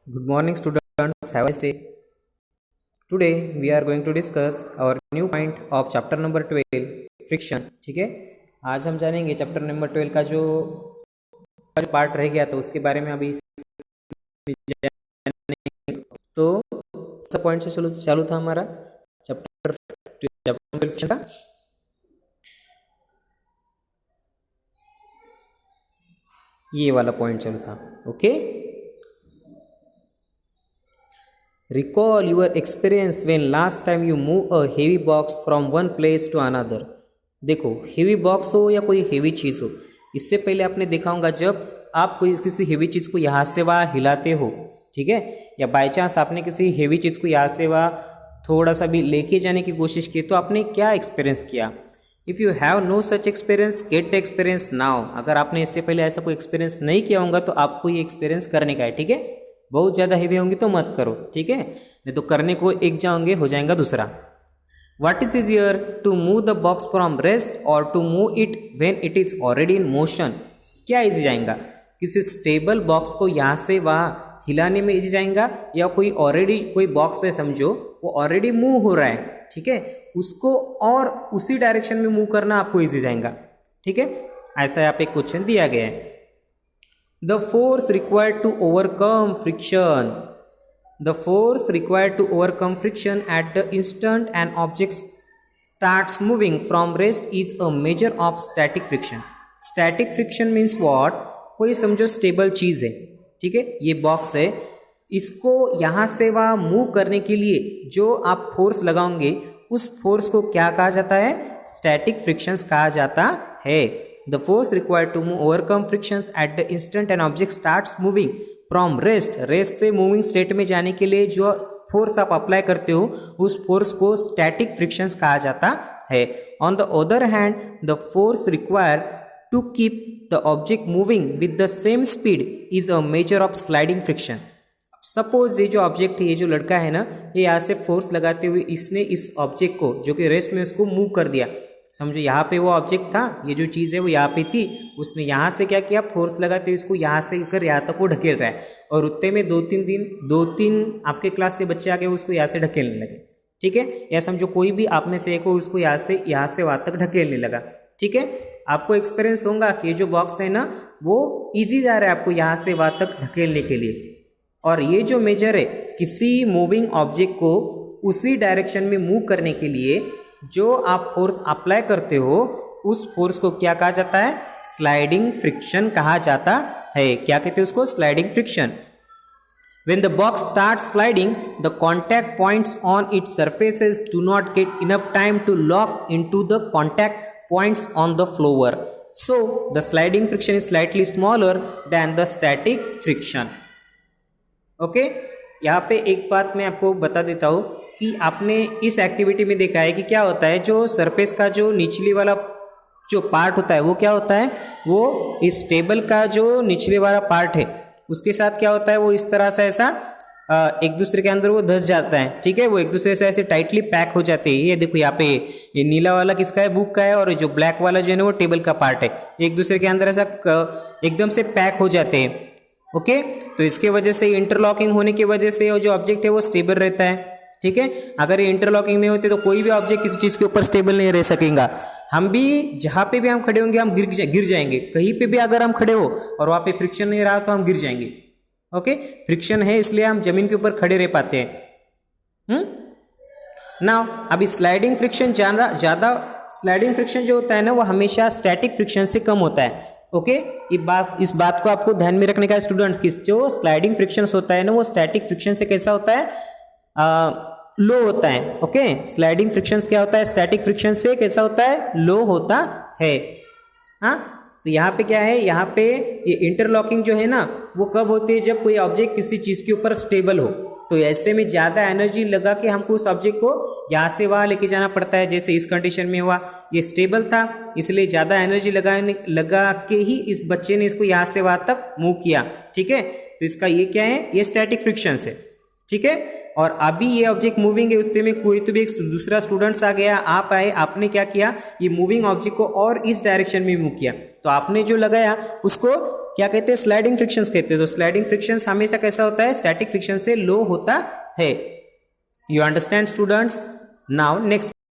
Good morning, students. Have a nice day. Today we are going to discuss our new point of chapter number 12, friction. ठीक है, आज हम जानेंगे chapter number 12 का जो part रह गया था उसके बारे में अभी तो सब पॉइंट से चालू था हमारा चैप्टर फ्रिक्शन का। ये वाला पॉइंट चालू था। Okay, Recall your experience when last time you move a heavy box from one place to another. देखो, हेवी बॉक्स हो या कोई हेवी चीज़ हो, इससे पहले आपने देखा होगा जब आप कोई किसी हेवी चीज़ को यहाँ से वहाँ हिलाते हो, ठीक है, या बाय चांस आपने किसी हेवी चीज़ को यहाँ से वहाँ थोड़ा सा भी लेके जाने की कोशिश की तो आपने क्या एक्सपीरियंस किया। If you have no such experience, get experience now. अगर आपने इससे पहले ऐसा कोई एक्सपीरियंस नहीं किया होगा तो आपको ये एक्सपीरियंस करने का है, ठीक है। बहुत ज़्यादा हेवी होंगी तो मत करो, ठीक है, नहीं तो करने को एक जाओगे हो जाएगा दूसरा। What is easier to move the box from rest or to move it when it is already in motion? क्या इजी जाएगा, किसी स्टेबल बॉक्स को यहाँ से वहाँ हिलाने में इजी जाएगा या कोई ऑलरेडी कोई बॉक्स है समझो वो ऑलरेडी मूव हो रहा है, ठीक है, उसको और उसी डायरेक्शन में मूव करना आपको इजी जाएगा, ठीक है। ऐसा यहाँ पे एक क्वेश्चन दिया गया है। The force required to overcome friction. The force required to overcome friction at the instant an object starts moving from rest is a measure of static friction. Static friction means what? कोई समझो stable चीज़ है, ठीक है, ये box है, इसको यहाँ से वहाँ मूव करने के लिए जो आप फोर्स लगाओगे उस फोर्स को क्या कहा जाता है? स्टैटिक फ्रिक्शंस कहा जाता है। The force required to overcome frictions at the instant an object starts moving from rest से मूविंग स्टेट में जाने के लिए जो फोर्स आप अप्लाई करते हो उस फोर्स को स्टैटिक फ्रिक्शंस कहा जाता है। On the other hand the force required to keep the object moving with the same speed is a measure of sliding friction. Suppose ये जो ऑब्जेक्ट है, ये जो लड़का है ना, ये यहाँ से फोर्स लगाते हुए इसने इस ऑब्जेक्ट को जो कि रेस्ट में उसको मूव कर दिया, समझो यहाँ पे वो ऑब्जेक्ट था, ये जो चीज़ है वो यहाँ पे थी, उसने यहाँ से क्या किया, फोर्स लगाते हुए इसको यहाँ से कर यहाँ तक वो ढकेल रहा है और उतने में दो तीन आपके क्लास के बच्चे आके उसको यहाँ से ढकेलने लगे, ठीक है, या समझो कोई भी आप में से एक हो उसको यहाँ से वहाँ तक ढकेलने लगा, ठीक है। आपको एक्सपीरियंस होगा कि ये जो बॉक्स है ना वो ईजी जा रहा है आपको यहाँ से वहाँ तक ढकेलने के लिए, और ये जो मेजर है किसी मूविंग ऑब्जेक्ट को उसी डायरेक्शन में मूव करने के लिए जो आप फोर्स अप्लाई करते हो उस फोर्स को क्या कहा जाता है? स्लाइडिंग फ्रिक्शन कहा जाता है। क्या कहते हैं उसको? Sliding friction. When the box starts sliding, the contact points on its surfaces do not get enough time to lock into the contact points on the floor. So, the sliding friction is slightly smaller than the static friction. Okay? यहाँ पे एक बात मैं आपको बता देता हूँ कि आपने इस एक्टिविटी में देखा है कि क्या होता है, जो सरफेस का जो निचले वाला जो पार्ट होता है वो क्या होता है, वो इस टेबल का जो निचले वाला पार्ट है उसके साथ क्या होता है, वो इस तरह से ऐसा एक दूसरे के अंदर वो धस जाता है, ठीक है, वो एक दूसरे से ऐसे टाइटली पैक हो जाते हैं। ये देखो यहाँ पे ये नीला वाला किसका है? बुक का है, और जो ब्लैक वाला जो है ना वो टेबल का पार्ट है, एक दूसरे के अंदर ऐसा एकदम से पैक हो जाते हैं। ओके, तो इसके वजह से इंटरलॉकिंग होने की वजह से जो ऑब्जेक्ट है वो स्टेबल रहता है, ठीक है। अगर ये इंटरलॉकिंग नहीं होती तो कोई भी ऑब्जेक्ट किसी चीज के ऊपर स्टेबल नहीं रह सकेगा। हम भी जहां पे भी हम खड़े होंगे हम गिर जाएंगे, कहीं पे भी अगर हम खड़े हो और वहां पे फ्रिक्शन नहीं रहा तो हम गिर जाएंगे। ओके, फ्रिक्शन है इसलिए हम जमीन के ऊपर खड़े रह पाते हैं। नाउ अभी स्लाइडिंग फ्रिक्शन ज्यादा स्लाइडिंग फ्रिक्शन जो होता है ना वो हमेशा स्टैटिक फ्रिक्शन से कम होता है। ओके, इस बात को आपको ध्यान में रखने का स्टूडेंट्स की जो स्लाइडिंग फ्रिक्शन होता है ना वो स्टैटिक फ्रिक्शन से कैसा होता है? लो होता है। ओके, स्लाइडिंग फ्रिक्शन क्या होता है? स्टैटिक फ्रिक्शन से कैसा होता है? लो होता है। हाँ, तो यहाँ पे क्या है, यहाँ पे ये इंटरलॉकिंग जो है ना वो कब होती है? जब कोई ऑब्जेक्ट किसी चीज के ऊपर स्टेबल हो, तो ऐसे में ज्यादा एनर्जी लगा के हमको उस ऑब्जेक्ट को यहाँ से वहाँ लेके जाना पड़ता है। जैसे इस कंडीशन में हुआ, ये स्टेबल था इसलिए ज्यादा एनर्जी लगा के ही इस बच्चे ने इसको यहाँ से वहाँ तक मूव किया, ठीक है। तो इसका ये क्या है? ये स्टैटिक फ्रिक्शन है, ठीक है। और अभी ये ऑब्जेक्ट मूविंग है, उसमें कोई तो भी एक दूसरा स्टूडेंट्स आ गया, आप आए, आपने क्या किया, ये मूविंग ऑब्जेक्ट को और इस डायरेक्शन में मूव किया, तो आपने जो लगाया उसको क्या कहते हैं, स्लाइडिंग फ्रिक्शंस कहते हैं। तो स्लाइडिंग फ्रिक्शंस हमेशा कैसा होता है, स्टैटिक फ्रिक्शन से लो होता है। You understand students? Now next